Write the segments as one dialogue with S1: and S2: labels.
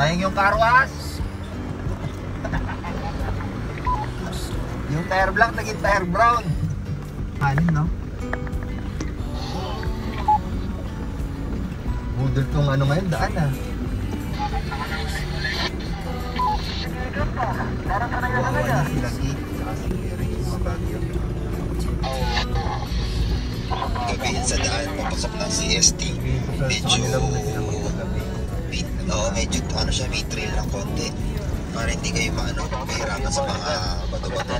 S1: Sayang yung car wash. Yung tire black, naging tire brown. Kanin, no? Budol tong ano ngayon, daan ah. Bukawa na sila Kate, saka si Eric yung mabagyo.
S2: Gabihin sa daan, papasok ng CST. Medyo ano siya, may trail ng konti. Para hindi kayo mahirapan sa mga bato-bato.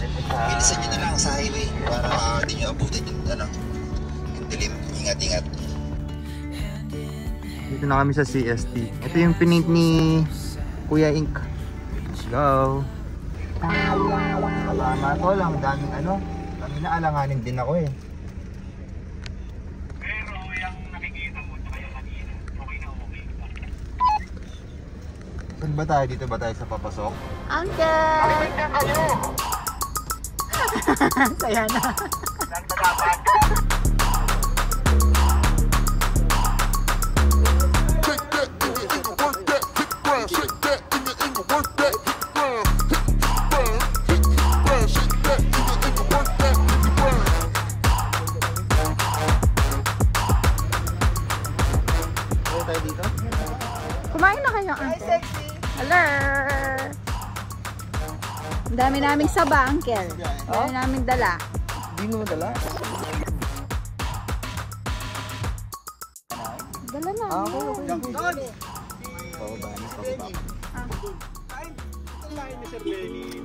S2: Bilisan nyo na lang sa highway para hindi nyo abutin yung dilim. Ingat-ingat.
S1: Dito na kami sa CST. Ito yung pinint ni Kuya Ink. Let's go. Kasama ko lang, daming ano. Kami na alanganin din ako eh.
S3: Pero yung nakikita mo sa kaya kanina, okay na okay.
S1: Saan ba tayo? Dito ba tayo sa papasok?
S4: Uncle! Saya na.
S3: Saan ba dapat?
S4: Kumain na kayo, Uncle. Hello! Ang dami naming saba, Uncle. Ang dami naming dala.
S1: Hindi mo dala?
S4: Dala na.
S3: Line ni Sir Benny.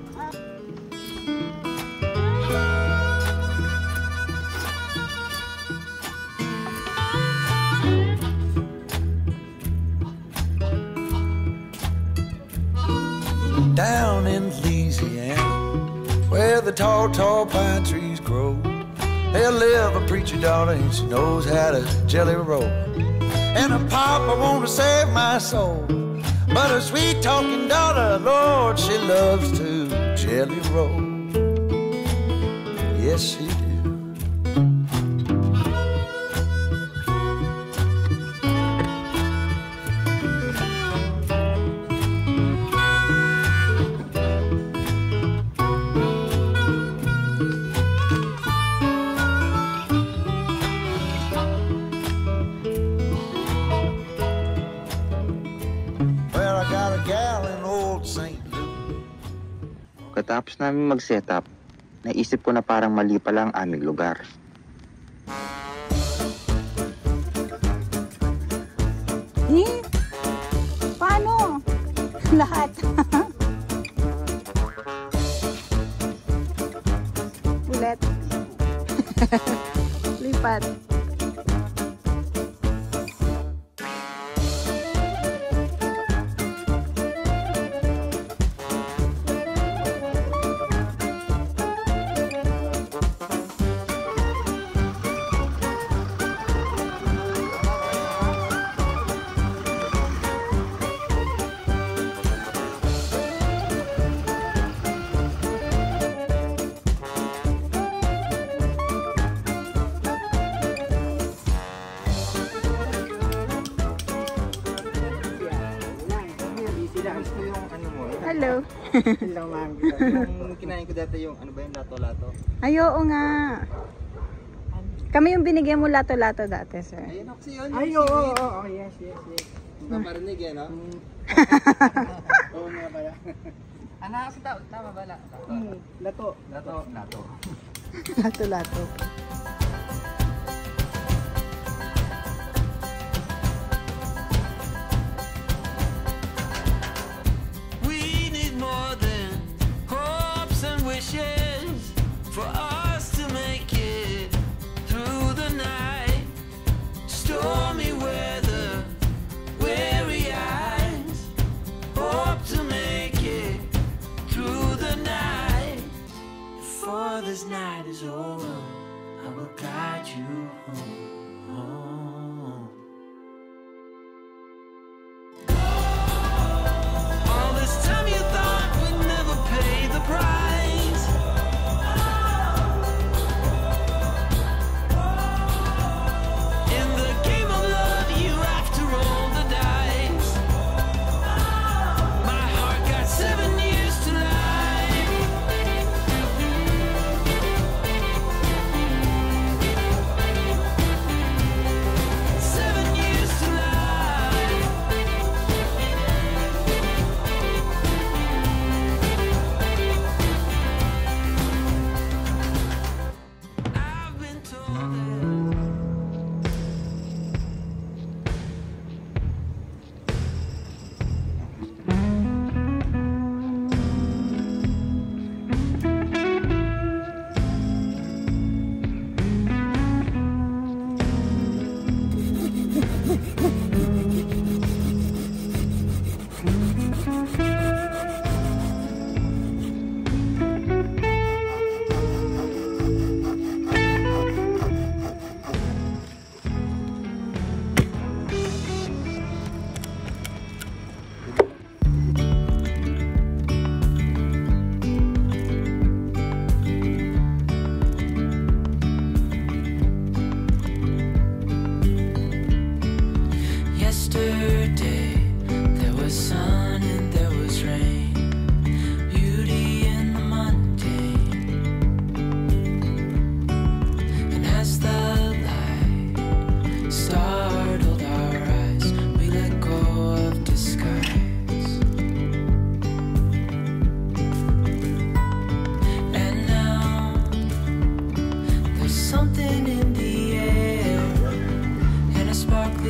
S5: Down in Louisiana, where the tall, tall pine trees grow, there live a preacher daughter and she knows how to jelly roll. And a papa want to save my soul, but a sweet talking daughter, Lord, she loves to jelly roll. Yes, she do.
S2: Pagkatapos namin mag-setup, naisip ko na parang mali pala ang aming lugar.
S4: Eh? Paano? Lahat. Ulit. Lipat. Hello.
S1: Hello, ma'am. Yung kinain ko dati yung ano ba yung lato-lato?
S4: Ay, oo nga. Kami yung binigyan mo lato-lato dati, sir.
S1: Ayun ako yun.
S6: Ay, oo, yes.
S1: Paparinig yan, no?
S6: Oo nga pala.
S1: Ano kasi tama ba?
S6: Lato.
S4: Lato-lato.
S5: We need more than hopes and wishes for us to make it through the night. Stormy weather, weary eyes, hope to make it through the night. Before this night is over, I will guide you home. All this time you thought we'd never pay the price. In the game of love, you have to roll the dice.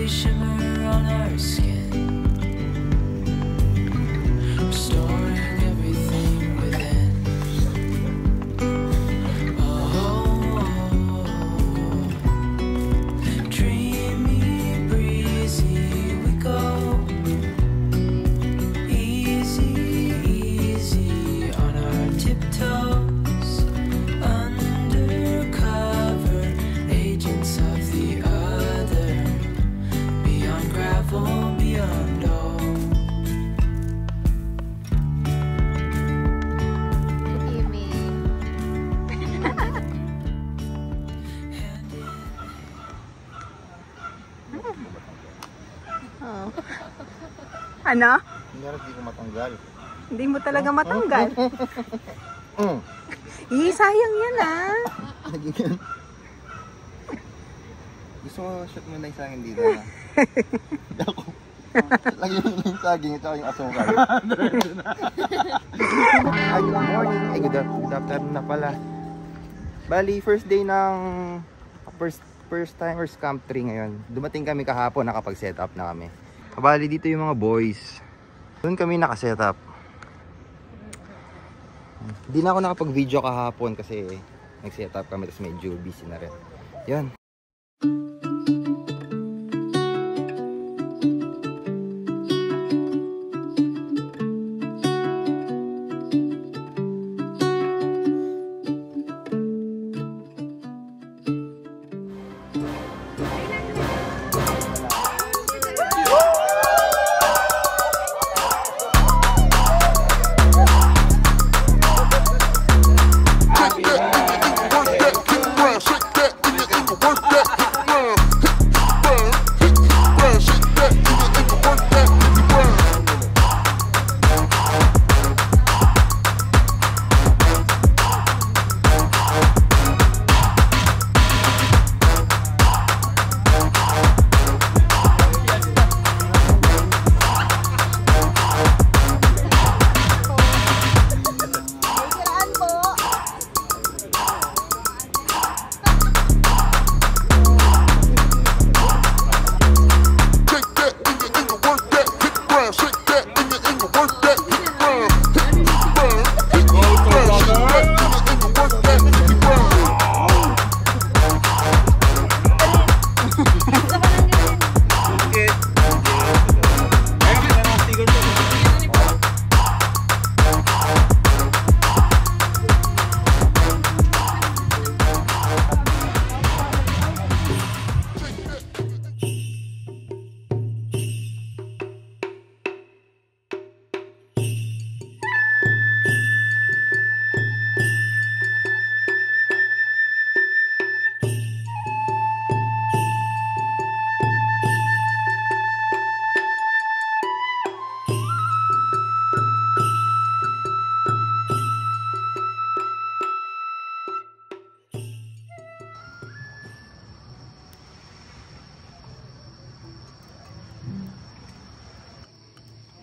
S7: shimmer on our skin, restoring everything within. Oh, dreamy, breezy we go, easy, easy on our tiptoes, undercover agents of the other, beyond gravel, beyond all.
S4: Oh. Ano?
S1: Hindi ko matanggal.
S4: Hindi mo talaga matanggal. Sayang yan ah.
S1: Gusto mo shoot mo na yung saging dito na? Ako. Lagyan mo na yung saging at saka yung asukal. Ay, good morning. Ay, good afternoon na pala. Bali, first day ng first timers camp 3 ngayon. Dumating kami kahapon, nakapag-set up na kami. Bali, dito yung mga boys. Doon kami naka-set up. Hindi na ako nakapag-video kahapon kasi nag-set up kami tapos medyo busy na rin. Yan.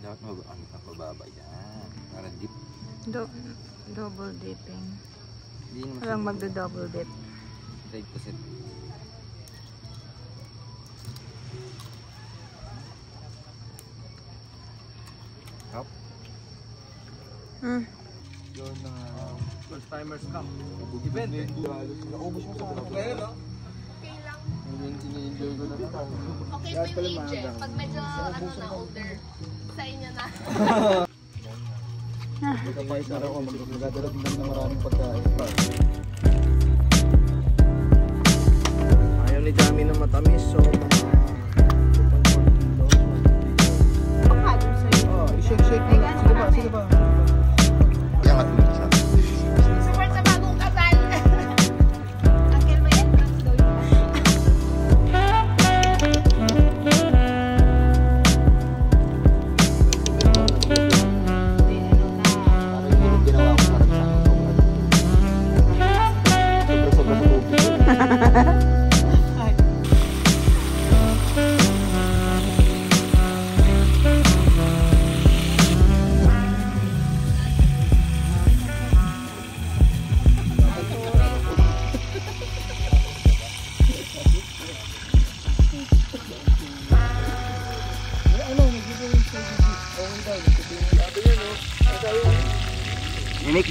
S1: Dapat mababa yan. Para deep.
S4: Double dipping.
S1: Hindi naman
S4: Walang magdo-double dip.
S1: side to set. Up.
S6: Yun na first timers camp. Event eh. Naubos mo sa akin. Ngayon no?
S8: Okay lang.
S6: Yung ini-enjoy ko na lang.
S8: Okay po yung age eh. Pag medyo na older, sa inyo na.
S6: Kapais na ako, magdadalag lang na maraming pagkain. Ayaw ni Dami na matamis, so i-shake mo lang. Sige ba?
S1: Iangat mo isa.
S8: Support sa bagong kasal. Uncle, may entrance daw yun.
S1: Ginawa ko parang sa sobra sa tubig.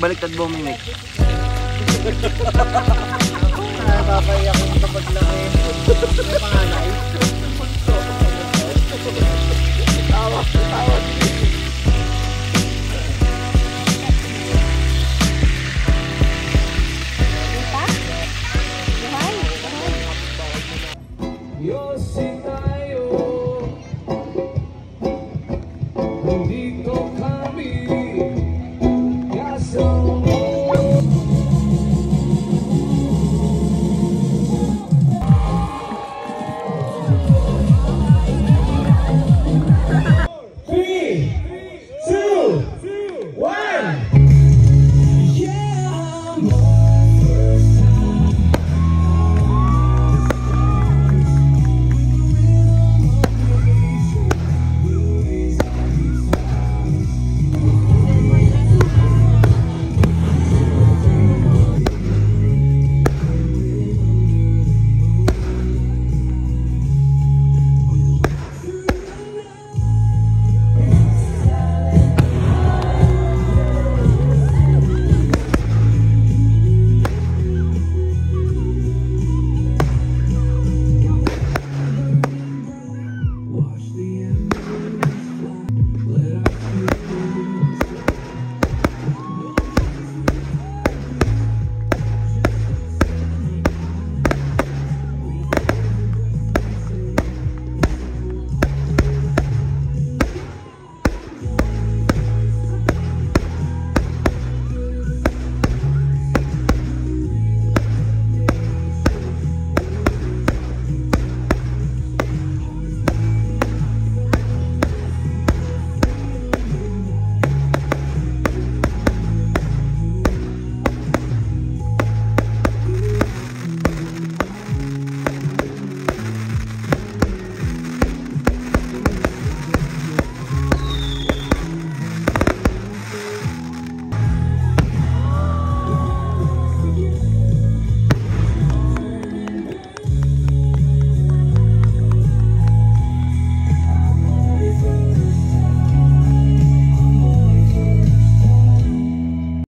S1: Baliktad mo, Mimik.
S6: Nakakaiyak ko kapag laki. May panganay. Tawa.